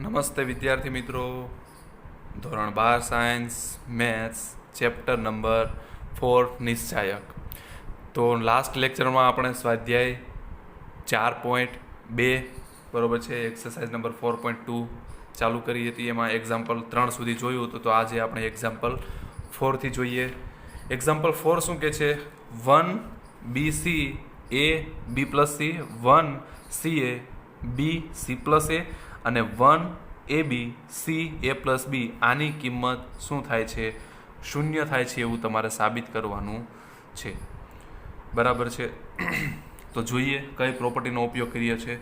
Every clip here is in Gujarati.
નમસ્તે વિદ્યાર્થી મિત્રો. ધોરણ 12 સાયન્સ મેથ્સ ચેપ્ટર નંબર 4 નિશ્ચાયક. તો લાસ્ટ લેક્ચરમાં આપણે સ્વાધ્યાય 4.2 બરાબર છે, એક્સરસાઇઝ નંબર 4.2 ચાલુ કરી હતી. એમાં એક્ઝામ્પલ 3 સુધી જોયું હતું. તો આજે આપણે એક્ઝામ્પલ 4થી જોઈએ. એક્ઝામ્પલ 4 શું કહે છે? 1 BC A B plus C, 1 CA B C plus A અને 1 AB C A plus B આની કિંમત શું થાય છે? શૂન્ય થાય છે એવું તમારે સાબિત કરવાનું છે. બરાબર છે. તો જોઈએ કઈ પ્રોપર્ટીનો ઉપયોગ કરીએ છીએ.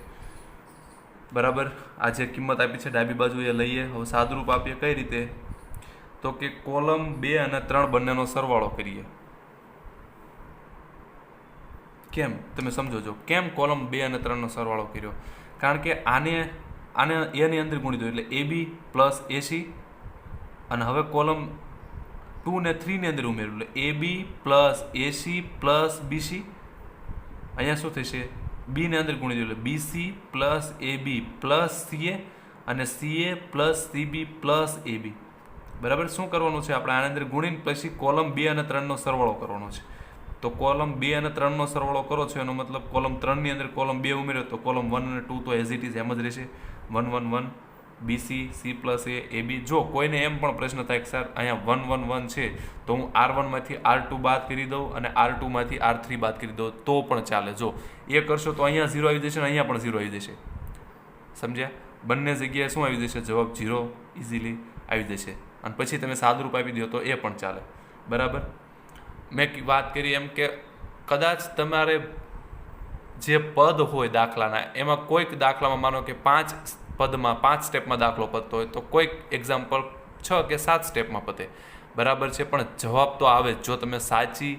બરાબર, આ જે કિંમત આપી છે ડાબી બાજુ એ લઈએ. હવે સાદુરૂપ આપીએ કઈ રીતે? તો કે કોલમ 2 અને 3 બંનેનો સરવાળો કરીએ. કેમ? તમે સમજો છો કેમ કોલમ 2 અને 3નો સરવાળો કર્યો? કારણ કે આને એની અંદર ગુણી દો એટલે AB પ્લસ AC, અને હવે કોલમ 2 ને 3 ની અંદર ઉમેર્યું એટલે AB plus AC plus BC. અહીંયા શું થશે? B ને અંદર ગુણી દો એટલે BC plus AB plus CA અને CA plus CB plus AB. બરાબર, શું કરવાનું છે આપણે? આની અંદર ગુણીને પછી કોલમ 2 અને 3નો સરવાળો કરવાનો છે. તો કોલમ 2 અને 3નો સરવાળો કરો છો એનો મતલબ કોલમ 3ની અંદર કોલમ 2 ઉમેર્યો તો કોલમ 1 અને 2 તો એઝ ઇટ ઇઝ એમ જ રહેશે. 1 1 1 BC C plus A AB. જો કોઈને એમ પણ પ્રશ્ન થાય કે સર અહીંયા 1 1 1 છે તો હું R1 માંથી R2 બાદ કરી દઉં અને R2 માંથી R3 બાદ કરી દઉં તો પણ ચાલે. જો એ કરશો તો અહીંયા 0 આવી જશે અને અહીંયા પણ 0 આવી જશે. સમજ્યા? બંને જગ્યાએ શું આવી જશે? જવાબ 0 ઇઝીલી આવી જશે. અને પછી તમે સાદુરૂપ આપી દો તો એ પણ ચાલે. બરાબર, મેં વાત કરી એમ કે કદાચ તમારે જે પદ હોય દાખલાના એમાં કોઈક દાખલામાં માનો કે 5 પદમાં 5 સ્ટેપમાં દાખલો પતતો હોય તો કોઈક એક્ઝામ્પલ 6 કે 7 સ્ટેપમાં પતે. બરાબર છે, પણ જવાબ તો આવે જ જો તમે સાચી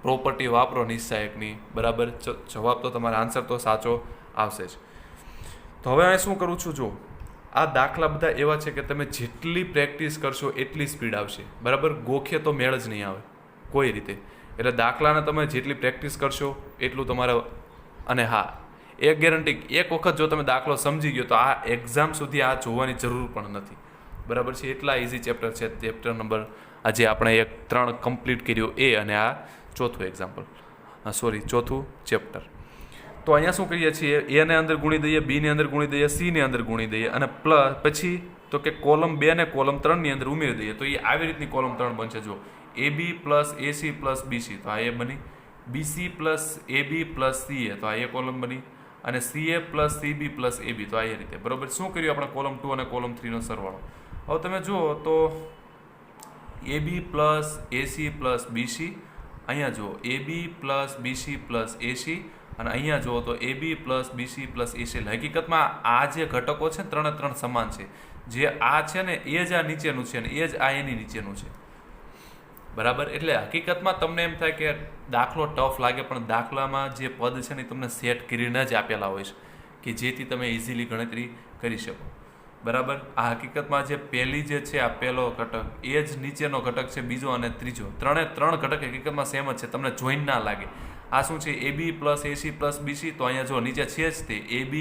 પ્રોપર્ટી વાપરો નિશ્ચાયકની. બરાબર, જવાબ તો તમારો આન્સર તો સાચો આવશે જ. તો હવે અહીં શું કરું છું? જો આ દાખલા બધા એવા છે કે તમે જેટલી પ્રેક્ટિસ કરશો એટલી સ્પીડ આવશે. બરાબર, ગોખે તો મેળ જ નહીં આવે કોઈ રીતે. એટલે દાખલાને તમે જેટલી પ્રેક્ટિસ કરશો એટલું તમારે. અને હા, એક ગેરંટી, એક વખત જો તમે દાખલો સમજી ગયો તો આ એક્ઝામ સુધી આ જોવાની જરૂર પણ નથી. બરાબર છે, એટલા ઇઝી ચેપ્ટર છે. ચેપ્ટર નંબર આજે આપણે 3 કમ્પ્લીટ કર્યું એ, અને આ ચોથું એક્ઝામ્પલ, ચોથું ચેપ્ટર. તો અહીંયા શું કરીએ છીએ? એને અંદર ગુણી દઈએ, બી ની અંદર ગુણી દઈએ, સી ની અંદર ગુણી દઈએ અને પ્લસ પછી તો કે કોલમ 2 ને કોલમ 3 ની અંદર ઉમેરી દઈએ. તો એ આવી રીતની કોલમ 3 બનશે. જો AB plus AC plus BC તો આ એ બની, BC plus AB plus CA તો આ એ કોલમ બની, અને CA plus CB plus AB તો આ એ રીતે. બરાબર, શું કર્યું આપણે? કોલમ 2 અને કોલમ 3નો સરવાળો. હવે તમે જુઓ તો AB plus AC plus BC, અહીંયા જુઓ AB plus BC plus AC, અને અહીંયા જુઓ તો AB plus BC plus AC. હકીકતમાં આ જે ઘટકો છે 3 સમાન છે. જે આ છે ને એ જ આ નીચેનું છે ને એ જ આ એની નીચેનું છે. બરાબર, એટલે હકીકતમાં તમને એમ થાય કે દાખલો ટફ લાગે, પણ દાખલામાં જે પદ છે ને તમને સેટ કરીને જ આપેલા હોય છે કે જેથી તમે ઇઝીલી ગણતરી કરી શકો. બરાબર, આ હકીકતમાં જે પહેલી જે છે આ પહેલો ઘટક એ જ નીચેનો ઘટક છે, બીજો અને ત્રીજો. 3 ઘટક હકીકતમાં સેમ જ છે, તમને જોઈને ના લાગે. આ શું છે? AB plus AC plus BC. તો અહીંયા જો નીચે છે જ તે AB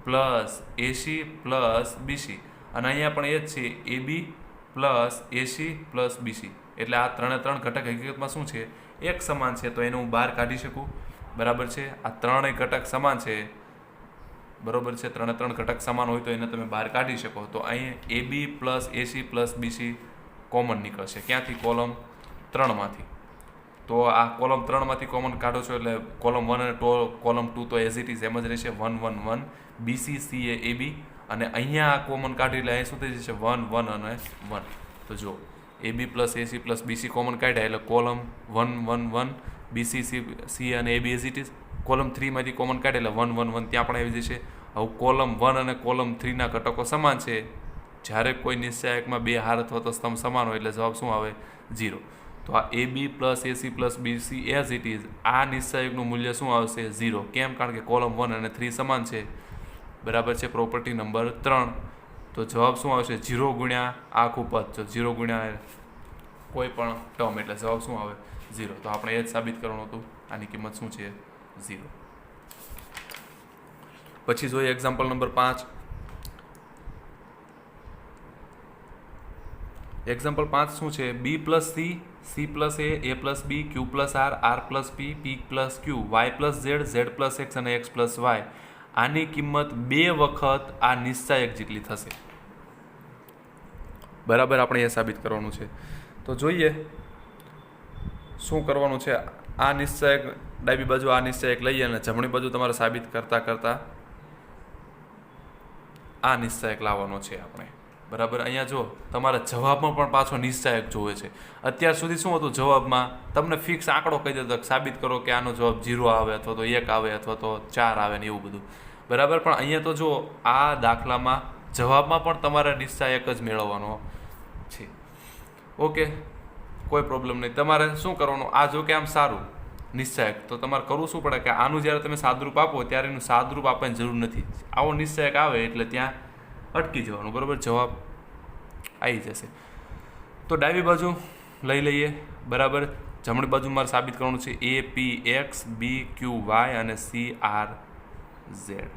plus AC plus BC, અને અહીંયા પણ એ જ છે AB plus AC plus BC. એટલે આ 3 ઘટક હકીકતમાં શું છે? એક સમાન છે. તો એને હું બહાર કાઢી શકું. બરાબર છે, આ 3 ઘટક સમાન છે. બરાબર છે, 3 ઘટક સમાન હોય તો એને તમે બહાર કાઢી શકો. તો અહીં AB plus AC plus BC common નીકળશે. ક્યાંથી? કોલમ 3માંથી. તો આ કોલમ 3માંથી કોમન કાઢો છો એટલે કોલમ 1 અને કોલમ 2 તો એઝ ઇટ ઇઝ એમ જ રહેશે. 1 1 1 BC CA AB, અને અહીંયા આ કોમન કાઢી એટલે અહીં શું થઈ જશે? 1 1 અને 1. તો જો AB plus AC plus BC common કાઢ્યા એટલે કોલમ 1 1 1 BC C અને AB as it is. Column 3માંથી કોમન કાઢે એટલે 1 1 1 ત્યાં પણ આવી જશે. હવે કોલમ 1 અને કોલમ 3ના ઘટકો સમાન છે. જ્યારે કોઈ નિશ્ચાયકમાં 2 હાર અથવા તો સ્તંભ સમાન હોય એટલે જવાબ શું આવે? 0. તો આ AB plus AC plus BC as it is આ નિશ્ચાયકનું મૂલ્ય શું આવશે? 0. કેમ? કારણ કે કોલમ 1 અને 3 સમાન છે. બરાબર છે, પ્રોપર્ટી નંબર 3. તો જવાબ શું આવશે? 0 ગુણ્યા આખું પદ. જો 0 ગુણ્યા કોઈ પણ ટર્મ એટલે જવાબ શું આવે? 0. તો આપણે એ જ સાબિત કરવાનું હતું. આની કિંમત શું છે? 0. પછી જોઈએ એક્ઝામ્પલ નંબર 5. એક્ઝામ્પલ 5 શું છે? B plus C, C plus A plus B, Q plus R plus P, P plus Q, Y plus Z, Z plus X અને એક્સ પ્લસ વાય. આની કિંમત 2 વખત આ નિશ્ચાયક જેટલી થશે. બરાબર, આપણે એ સાબિત કરવાનું છે. તો જોઈએ શું કરવાનું છે. આ નિશ્ચાયક ડાબી બાજુ આ નિશ્ચાયક લઈએ અને જમણી બાજુ તમારે સાબિત કરતાં કરતાં આ નિશ્ચાયક લાવવાનો છે આપણે. બરાબર, અહીંયા જો તમારા જવાબમાં પણ પાછો નિશ્ચાયક જોવે છે. અત્યાર સુધી શું હતું? જવાબમાં તમને ફિક્સ આંકડો કહી દેતો, સાબિત કરો કે આનો જવાબ 0 આવે અથવા તો 1 આવે અથવા તો 4 આવે ને એવું બધું. બરાબર, પણ અહીંયા તો જો આ દાખલામાં જવાબમાં પણ તમારે નિશ્ચાયક જ મેળવવાનો છે. ઓકે, કોઈ પ્રોબ્લેમ નહીં. તમારે શું કરવાનું? આ જો કે આમ સારું નિશ્ચાયક, તો તમારે કરવું શું પડે કે આનું જ્યારે તમે સાદરૂપ આપો ત્યારે એનું સાદરૂપ આપવાની જરૂર નથી. આવો નિશ્ચાયક આવે એટલે ત્યાં અટકી જવાનું. બરાબર, જવાબ આવી જશે. તો ડાબી બાજુ લઈ લઈએ. બરાબર, જમણી બાજુ મારે સાબિત કરવાનું છે એ પી એક્સ, બી ક્યુ વાય અને સી આર ઝેડ.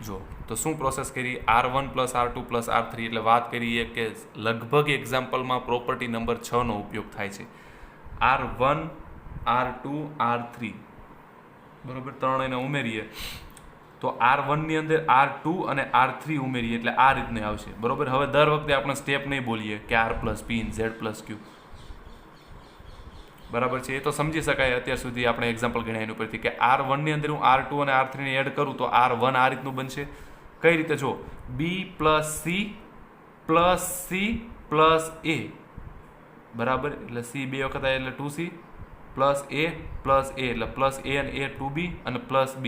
જો તો શું પ્રોસેસ કરી? R1 plus R2 plus R3. એટલે વાત કરીએ કે લગભગ એક્ઝામ્પલમાં પ્રોપર્ટી નંબર 6નો ઉપયોગ થાય છે. R1 R2 R3 બરાબર, ત્રણેયને ઉમેરીએ તો R1ની અંદર R2 અને R3 ઉમેરીએ એટલે આ રીતને આવશે. બરાબર, હવે દર વખતે આપણે સ્ટેપ નહીં બોલીએ કે R plus P Z plus Q. બરાબર છે, એ તો સમજી શકાય. અત્યાર સુધી આપણે એક્ઝામ્પલ ગણ્યા એની ઉપરથી કે R1ની અંદર હું R2 અને R3ને એડ કરું તો R1 આ રીતનું બનશે. કઈ રીતે? જો B plus C plus A. બરાબર, એટલે C 2 વખત આવે એટલે 2C પ્લસ A એટલે પ્લસ A અને A 2B અને પ્લસ B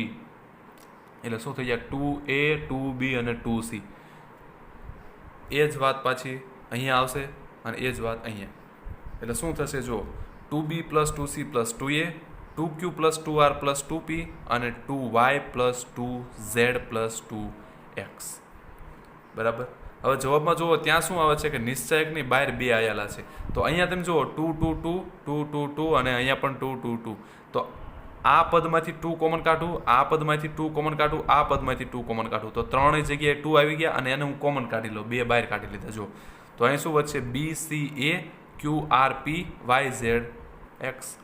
એટલે શું થઈ જાય? 2A 2B અને 2C. એ જ વાત પાછી અહીંયા આવશે અને એ જ વાત અહીંયા. એટલે શું થશે? જો 2B plus 2C plus 2A, 2Q plus 2R plus 2P અને 2Y plus 2Z plus 2X. બરાબર, હવે જવાબમાં જુઓ ત્યાં શું આવે છે કે નિશ્ચાયકની બહાર 2 આયેલા છે. તો અહીંયા તમે જુઓ 2 2 2 2 2 2 અને અહીંયા પણ 2 2 2. તો આ પદમાંથી 2 કોમન કાઢું, આ પદમાંથી 2 કોમન કાઢું, આ પદમાંથી 2 કોમન કાઢું, તો ત્રણેય જગ્યાએ 2 આવી ગયા અને એને હું કોમન કાઢી લઉં. 2 બહાર કાઢી લીધા. જો તો અહીં શું વધશે? BCA QRP YZ X.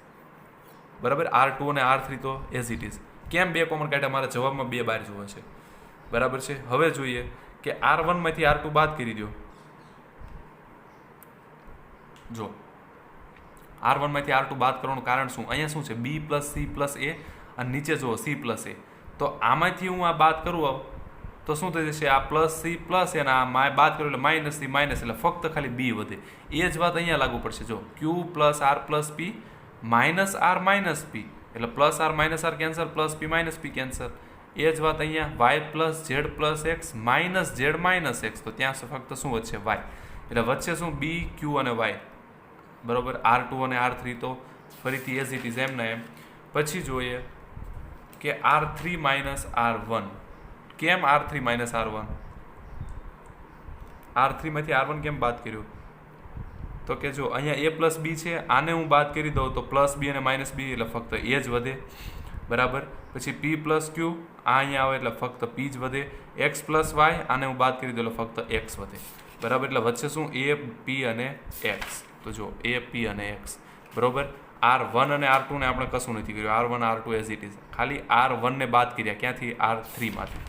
બરાબર, R2 અને R3 તો એઝ ઇટ ઇઝ. કેમ 2 કોમન કાઢ્યા? મારા જવાબમાં 2 બહાર જોવે છે. બરાબર છે. હવે જોઈએ કે R1 માંથી R2 બાદ કરી દો. જો R1 માંથી R2 બાદ કરવાનું કારણ શું? અહીંયા શું છે? B plus C plus A અને નીચે જુઓ C પ્લસ A. તો આમાંથી હું આ બાદ કરું તો શું થઈ જશે? આ પ્લસ C પ્લસ A અને આ બાદ કરું એટલે માઇનસ C માઇનસ, એટલે ફક્ત ખાલી B વધે. એ જ વાત અહીંયા લાગુ પડશે. જો Q plus R plus P minus R minus P એટલે plus R minus R cancel, plus P minus P cancel. એ જ વાત અહીંયા Y plus Z plus X minus Z minus X. તો ત્યાં ફક્ત શું વધશે? Y. એટલે વચ્ચે શું? B Q અને Y. બરાબર, R2 અને R3 તો ફરીથી એઝ ઇટ ઇઝ એમના એમ. પછી જોઈએ કે R3 માઇનસ R1. કેમ R3 માઇનસ R1? R3 માંથી R1 કેમ બાદ કર્યું? તો કે જો અહીંયા A પ્લસ B છે, આને હું બાદ કરી દઉં તો પ્લસ B અને માઇનસ B એટલે ફક્ત A જ વધે. બરાબર, પછી P પ્લસ Q આ અહીંયા આવે એટલે ફક્ત P જ વધે. X પ્લસ Y આને હું બાદ કરી દઉં એટલે ફક્ત X વધે. બરાબર, એટલે વચ્ચે શું? A P અને X. તો જો A P અને X. બરાબર, R1 અને R2 ને આપણે કશું નથી કર્યું. R1 R2 as it is. ખાલી R1 ને બાદ કર્યા. ક્યાંથી? R3 માંથી.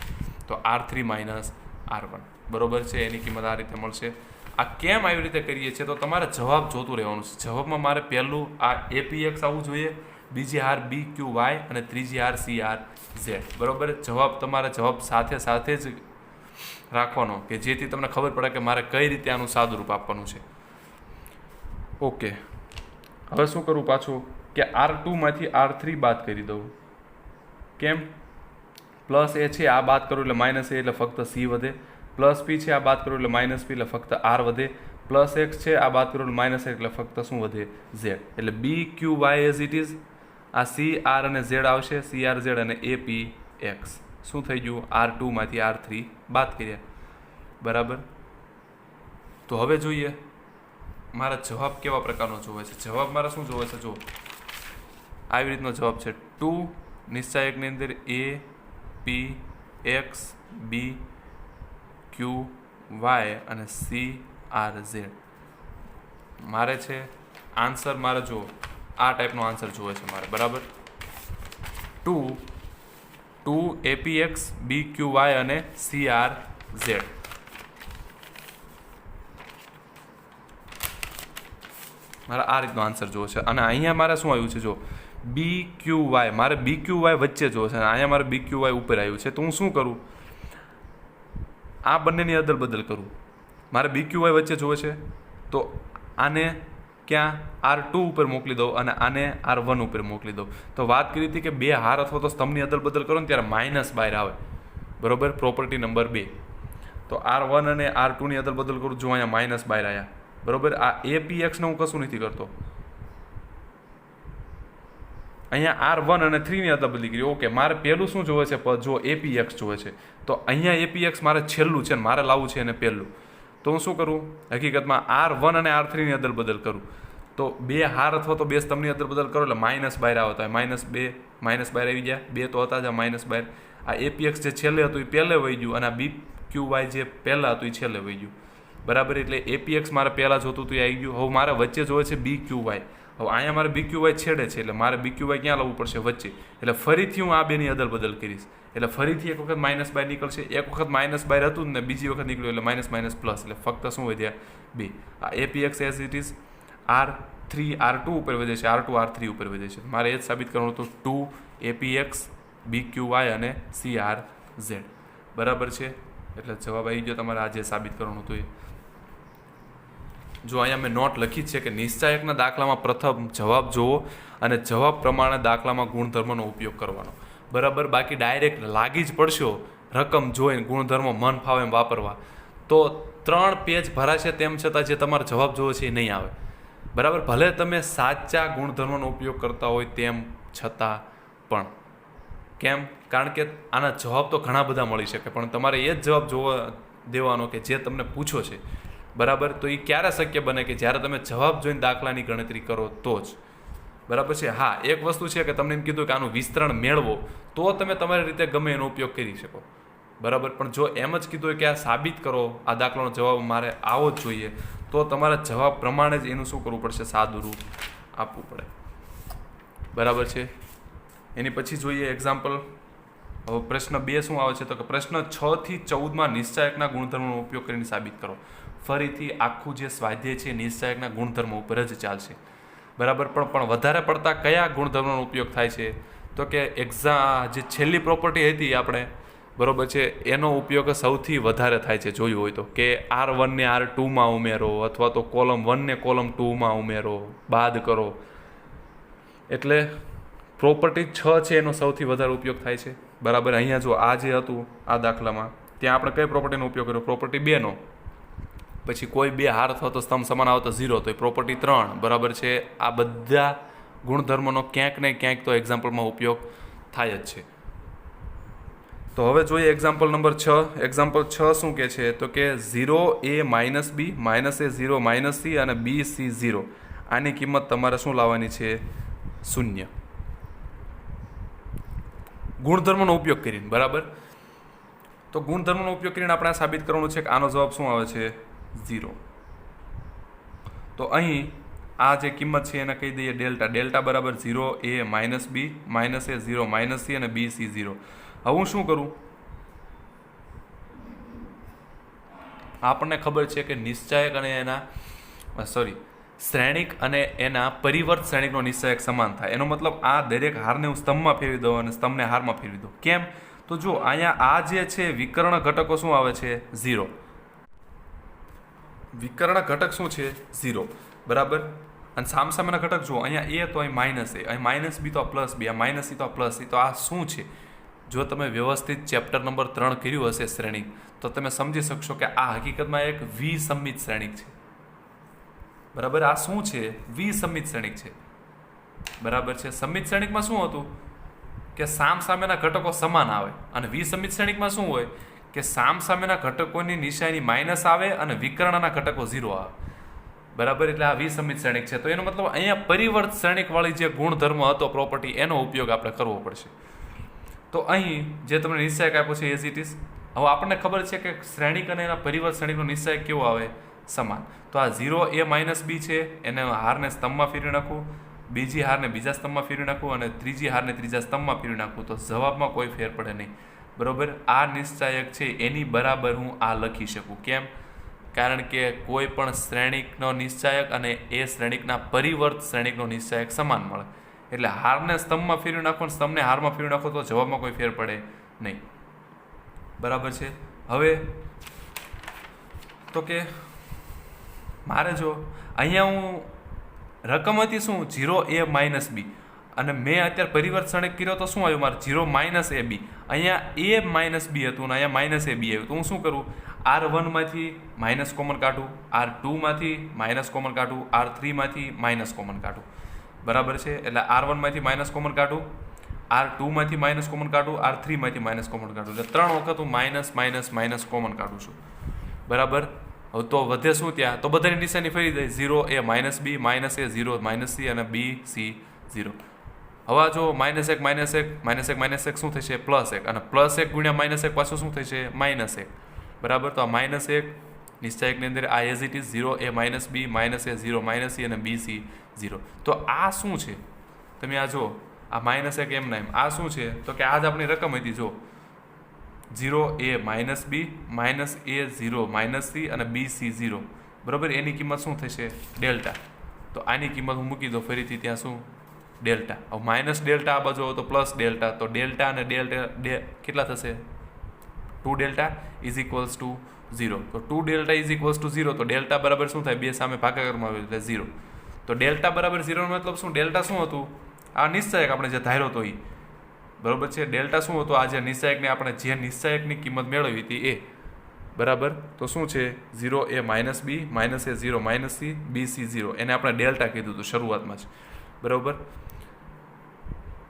તો R3 માઇનસ R1. બરાબર છે, એની કિંમત આ રીતે મળશે. આ કેમ આવી રીતે કરીએ છીએ? તો તમારે જવાબ જોતું રહેવાનું છે. જવાબમાં મારે પહેલું આ APX આવવું જોઈએ, બીજી હાર BQY અને ત્રીજી હાર CRZ. બરાબર, તમારે જવાબ સાથે જ રાખવાનો કે જેથી તમને ખબર પડે કે મારે કઈ રીતે આનું સાદુરૂપ આપવાનું છે. ઓકે, હવે શું કરું પાછું કે R2 માંથી R3 બાદ કરી દઉં. કેમ? પ્લસ A છે, આ બાદ કરું એટલે માઇનસ A એટલે ફક્ત C વધે. પ્લસ P છે, આ બાદ કરું એટલે માઇનસ P એટલે ફક્ત R વધે. પ્લસ X છે, આ બાદ કરું એટલે માઇનસ X એટલે ફક્ત શું વધે? Z. એટલે BQY એઝ ઇટ ઇઝ. આ CR અને Z આવશે, CRZ અને APX. શું થઈ ગયું? R2 માંથી R3 બાદ કર્યા. બરાબર, તો હવે જોઈએ મારા જવાબ કેવા પ્રકારનો જોવે છે. જવાબ મારા શું જોવે છે? જો આવી રીતનો જવાબ છે. 2 નિશ્ચાયકની અંદર A P X B Q Y અને C R Z. મારે છે આન્સર, મારે જો આ ટાઈપનો આન્સર જોવે છે મારે, બરાબર. 2 APX BQY અને CRZ. મારે આ રીતનો આન્સર જોવે છે. અને અહીંયા મારે શું આવ્યું છે, જો BQY, મારે BQY વચ્ચે જોવે છે અને અહીંયા મારે BQY ઉપર આવ્યું છે. તો હું શું કરું, આ બંનેની અદલ બદલ કરું. મારે BQY વચ્ચે જોવે છે તો આને ક્યાં R2 ઉપર મોકલી દઉં અને આને R1 ઉપર મોકલી દઉં. તો વાત કરી હતી કે બે હાર અથવા તો સ્તંભની અદલ બદલ કરો ને ત્યારે માઇનસ બહાર આવે, બરોબર. Property number 2. તો R1 અને R2 ની અદલ બદલ કરું, જો અહીંયા માઇનસ બહાર આવ્યા, બરોબર. આ APX ને હું કશું નથી કરતો, અહીંયા R1 અને 3 ની અદલ બદલી કરી. ઓકે, મારે પહેલું શું જોવે છે, જો APX જોવે છે તો અહીંયા APX મારે છેલ્લું છે ને મારે લાવવું છે એને પહેલું. તો હું શું કરું, હકીકતમાં R1 અને R3 ની અદલ બદલ કરું. તો બે હાર અથવા તો બે સ્તંભની અદલ બદલ કરો એટલે માઇનસ બહાર આવતા હોય. -2 માઇનસ બહાર આવી ગયા, 2 તો હતા જ, માઇનસ બહાર. આ APX જે છેલ્લે હતું એ પહેલે વહી ગયું અને આ BQY જે પહેલાં હતું એ છેલ્લે વહી ગયું, બરાબર. એટલે APX મારે પહેલાં જોતું હતું એ આવી ગયું. હવે મારે વચ્ચે જોવે છે BQY. હવે અહીંયા મારે BQY છેડે છે એટલે મારે BQY ક્યાં લાવવું પડશે, વચ્ચે. એટલે ફરીથી હું આ બેની અદલ બદલ કરીશ. એટલે ફરીથી એક વખત માઇનસ બાય નીકળશે, એક વખત માઇનસ બાય હતું ને બીજી વખત નીકળ્યું એટલે માઇનસ માઇનસ પ્લસ, એટલે ફક્ત શું વધ્યા 2. આ APX as it is R3 R2 ઉપર વધે છે, R2 R3 ઉપર વધે છે. મારે એ જ સાબિત કરવાનું હતું, 2 APX BQY અને CRZ, બરાબર છે. એટલે જવાબ આવી ગયો તમારે આજે સાબિત કરવાનું હતું એ. જો અહીંયા મેં નોટ લખી છે કે નિશ્ચાયકના દાખલામાં પ્રથમ જવાબ જોવો અને જવાબ પ્રમાણે દાખલામાં ગુણધર્મનો ઉપયોગ કરવાનો, બરાબર. બાકી ડાયરેક્ટ લાગી જ પડશો રકમ જોઈને ગુણધર્મો મન ફાવે એમ વાપરવા તો 3 પેજ ભરાશે, તેમ છતાં જે તમારો જવાબ જોવે છે એ નહીં આવે, બરાબર. ભલે તમે સાચા ગુણધર્મોનો ઉપયોગ કરતા હોય તેમ છતાં પણ. કેમ? કારણ કે આના જવાબ તો ઘણા બધા મળી શકે પણ તમારે એ જ જવાબ જોવા દેવાનો કે જે તમને પૂછો છે, બરાબર. તો એ ક્યારે શક્ય બને કે જ્યારે તમે જવાબ જોઈને દાખલાની ગણતરી કરો તો જ, બરાબર છે. હા, એક વસ્તુ છે કે તમને એમ કીધું કે આનું વિસ્તરણ મેળવો તો તમે તમારી રીતે ગમે એનો ઉપયોગ કરી શકો, બરાબર. પણ જો એમ જ કીધું કે આ સાબિત કરો, આ દાખલાનો જવાબ મારે આવો જ જોઈએ, તો તમારે જવાબ પ્રમાણે જ એનું શું કરવું પડશે, સાદું રૂપ આપવું પડે, બરાબર છે. એની પછી જોઈએ એક્ઝામ્પલ. હવે પ્રશ્ન 2 શું આવે છે, તો કે પ્રશ્ન 6 થી 14 નિશ્ચાયકના ગુણધર્મોનો ઉપયોગ કરીને સાબિત કરો. ફરીથી આખું જે સ્વાધ્યાય છે નિશ્ચાયકના ગુણધર્મો ઉપર જ ચાલશે, બરાબર. પણ વધારે પડતા કયા ગુણધર્મોનો ઉપયોગ થાય છે, તો કે જે છેલ્લી પ્રોપર્ટી હતી આપણે, બરાબર છે, એનો ઉપયોગ સૌથી વધારે થાય છે. જોયું હોય તો કે R1 ને R2માં ઉમેરો અથવા તો કોલમ 1 ને કોલમ 2માં ઉમેરો, બાદ કરો. એટલે પ્રોપર્ટી 6 છે એનો સૌથી વધારે ઉપયોગ થાય છે, બરાબર. અહીંયા જો આ જે હતું આ દાખલામાં ત્યાં આપણે કઈ પ્રોપર્ટીનો ઉપયોગ કર્યો, પ્રોપર્ટી 2નો. પછી કોઈ બે હાર અથવા તો સ્તંભ સમાન આવે તો 0, તો એ પ્રોપર્ટી 3, બરાબર છે. આ બધા ગુણધર્મોનો ક્યાંક ને ક્યાંક તો એક્ઝામ્પલમાં ઉપયોગ થાય જ છે. તો હવે જોઈએ એક્ઝામ્પલ નંબર 6. એક્ઝામ્પલ 6 શું કહે છે, તો કે 0A - B -A 0 - C અને B C 0, આની કિંમત તમારે શું લાવવાની છે, 0. ગુણધર્મનો ઉપયોગ કરીને, બરાબર. તો ગુણધર્મનો ઉપયોગ કરીને આપણે સાબિત કરવાનું છે કે આનો જવાબ શું આવે છે, 0. તો અહીં આ જે કિંમત છે એને કહી દઈએ ડેલ્ટા બરાબર 0A - B -A 0 - C અને B C 0. હવે હું શું કરું, આપણને ખબર છે કે નિશ્ચાયક અને એના શ્રેણિક અને એના પરિવર્ત શ્રેણિકનો નિશ્ચાયક સમાન થાય. એનો મતલબ આ દરેક હારને હું સ્તંભમાં ફેરવી દઉં અને સ્તંભને હારમાં ફેરવી દઉં. કેમ? તો જો અહીંયા આ જે છે વિકર્ણ ઘટકો શું આવે છે, 0. વિકર્ણ ઘટક શું છે, 0, બરાબર. અને સામસામેના ઘટક જુઓ, અહીંયા A તો અહીં માઇનસ A, અહીં માઇનસ B તો પ્લસ B, આ માઇનસ C તો પ્લસ C. તો આ શું છે, જો તમે વ્યવસ્થિત ચેપ્ટર નંબર 3 કર્યું હશે શ્રેણિક, તો તમે સમજી શકશો કે આ હકીકતમાં એક વિસંમિત શ્રેણિક છે, બરાબર. આ શું છે, વિસંમિત શ્રેણિક છે, બરાબર છે. સંમિત શ્રેણિકમાં શું હતું કે સામસામેના ઘટકો સમાન આવે અને વિસંમિત શ્રેણિકમાં શું હોય કે સામસામેના ઘટકોની નિશાની માઇનસ આવે અને વિકર્ણના ઘટકો 0 આવે, બરાબર. એટલે આ વિસંમિત શ્રેણિક છે. તો એનો મતલબ અહીંયા પરિવર્ત શ્રેણિકવાળી જે ગુણધર્મ હતો પ્રોપર્ટી, એનો ઉપયોગ આપણે કરવો પડશે. તો અહીં જે તમને નિશ્ચાયક આપ્યો છે એઝ ઇટ ઇઝ. હવે આપણને ખબર છે કે શ્રેણિક અને એના પરિવર્ત શ્રેણિકનો નિશ્ચાયક કેવો આવે, સમાન. તો આ 0a માઇનસ બી છે એને હારને સ્તંભમાં ફેરવી નાખું, બીજી હારને બીજા સ્તંભમાં ફેરવી નાખું અને ત્રીજી હારને ત્રીજા સ્તંભમાં ફેરવી નાખું તો જવાબમાં કોઈ ફેર પડે નહીં. બરાબર. આ નિશ્ચાયક છે એની બરાબર હું આ લખી શકું. કેમ? કારણ કે કોઈ પણ શ્રેણિકનો નિશ્ચાયક અને એ શ્રેણિકના પરિવર્ત શ્રેણિકનો નિશ્ચાયક સમાન મળે. એટલે હારને સ્તંભમાં ફેરવી નાખો અને સ્તંભને હારમાં ફેરવી નાખો તો જવાબમાં કોઈ ફેર પડે નહીં. બરાબર છે. હવે તો કે મારે જો અહીંયા હું રકમ હતી શું 0a માઇનસ બી અને મેં અત્યારે પરિવર્ત શ્રેણિક કર્યો તો શું આવ્યું મારે 0 માઇનસ એ બી. અહીંયા a માઇનસ બી હતું અને અહીંયા માઇનસ એ બી આવ્યું. તો હું શું કરું? R1માંથી માઇનસ કોમન કાઢું, R2માંથી માઇનસ કોમન કાઢું, R3માંથી માઇનસ કોમન કાઢું. બરાબર છે. એટલે R1માંથી માઇનસ કોમન કાઢું, R2માંથી માઇનસ કોમન કાઢું, R3માંથી માઇનસ કોમન કાઢું. એટલે 3 વખત હું માઇનસ માઇનસ માઇનસ કોમન કાઢું છું. બરાબર. હવે તો વધે શું ત્યાં? તો બધાની નિશાની ફરી જાય 0a minus B, minus A 0 minus C અને બી સી 0. હવે જો -1 -1 -1 શું થશે? +1 અને +1 ગુણ્યા -1 પાછું શું થશે? -1. બરાબર. તો આ -1 નિશ્ચાયકની અંદર આ as it is 0a minus B, minus A 0 minus C અને બી સી 0. તો આ શું છે? તમે આ જો આ -1 એમ ના એમ આ શું છે? તો કે આ જ આપણી રકમ હતી. જો 0a minus B, minus A 0 minus C અને બી સી 0. બરાબર. એની કિંમત શું થશે? ડેલ્ટા. તો આની કિંમત હું મૂકી દઉં ફરીથી ત્યાં શું? ડેલ્ટા. હવે માઇનસ ડેલ્ટા આ બાજુ તો પ્લસ ડેલ્ટા. તો ડેલ્ટા અને ડેલ્ટા કેટલા થશે? 2 ડેલ્ટા ઇઝ ઇક્વલ્સ ટુ 0. તો 2 ડેલ્ટા ઇઝ ઇક્વલ્સ ટુ 0. તો ડેલ્ટા બરાબર શું થાય? બે સામે ભાગાકારમાં આવે એટલે 0. તો ડેલ્ટા બરાબર 0 નો મતલબ શું? ડેલ્ટા શું હતું? આ નિશ્ચાયક આપણે જે ધાર્યો હતો એ. બરાબર છે. ડેલ્ટા શું હતો? આ જે નિશ્ચાયકને આપણે જે નિશ્ચાયકની કિંમત મેળવી હતી એ. બરાબર. તો શું છે? 0a minus B, minus A 0 minus C, B C 0. એને આપણે ડેલ્ટા કીધું હતું શરૂઆતમાં જ. બરાબર.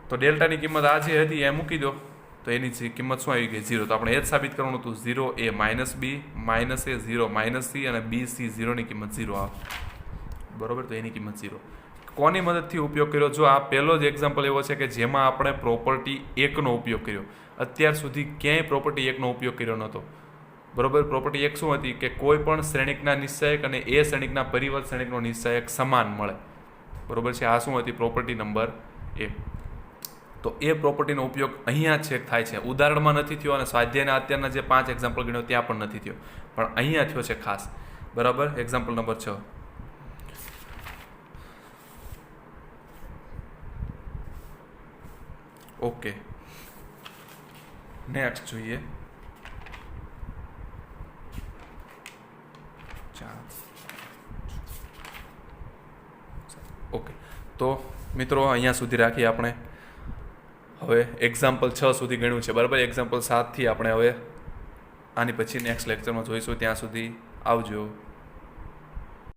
તો ડેલ્ટાની કિંમત આ જે હતી એ મૂકી દો તો એની કિંમત શું આવી ગઈ? 0. તો આપણે એ જ સાબિત કરવાનું હતું 0a minus B, minus A 0 minus C અને બી સી 0ની કિંમત 0 આવે. બરાબર. તો એની કિંમત 0. કોની મદદથી ઉપયોગ કર્યો? જો આ પહેલો જ એક્ઝામ્પલ એવો છે કે જેમાં આપણે પ્રોપર્ટી 1નો ઉપયોગ કર્યો. અત્યાર સુધી ક્યાંય પ્રોપર્ટી 1નો ઉપયોગ કર્યો નહોતો. બરાબર. પ્રોપર્ટી 1 શું હતી? કે કોઈ પણ શ્રેણિકના નિશ્ચાયક અને એ શ્રેણિકના પરિવર્ત શ્રેણિકનો નિશ્ચાયક સમાન મળે. બરાબર છે. આ શું હતી? Property number 1. તો એ પ્રોપર્ટીનો ઉપયોગ અહીંયા છેક થાય છે. ઉદાહરણમાં નથી થયો અને સ્વાધ્યાયના અત્યારના જે 5 એક્ઝામ્પલ ગણ્યો ત્યાં પણ નથી થયો, પણ અહીંયા થયો છે ખાસ. બરાબર. Example number 6. ઓકે. નેક્સ્ટ જોઈએ. ઓકે. તો મિત્રો અહીંયા સુધી રાખીએ આપણે. હવે એક્ઝામ્પલ 6 સુધી ગણ્યું છે. બરાબર. એક્ઝામ્પલ 7થી આપણે હવે આની પછી નેક્સ્ટ લેક્ચરમાં જોઈશું. ત્યાં સુધી આવજો.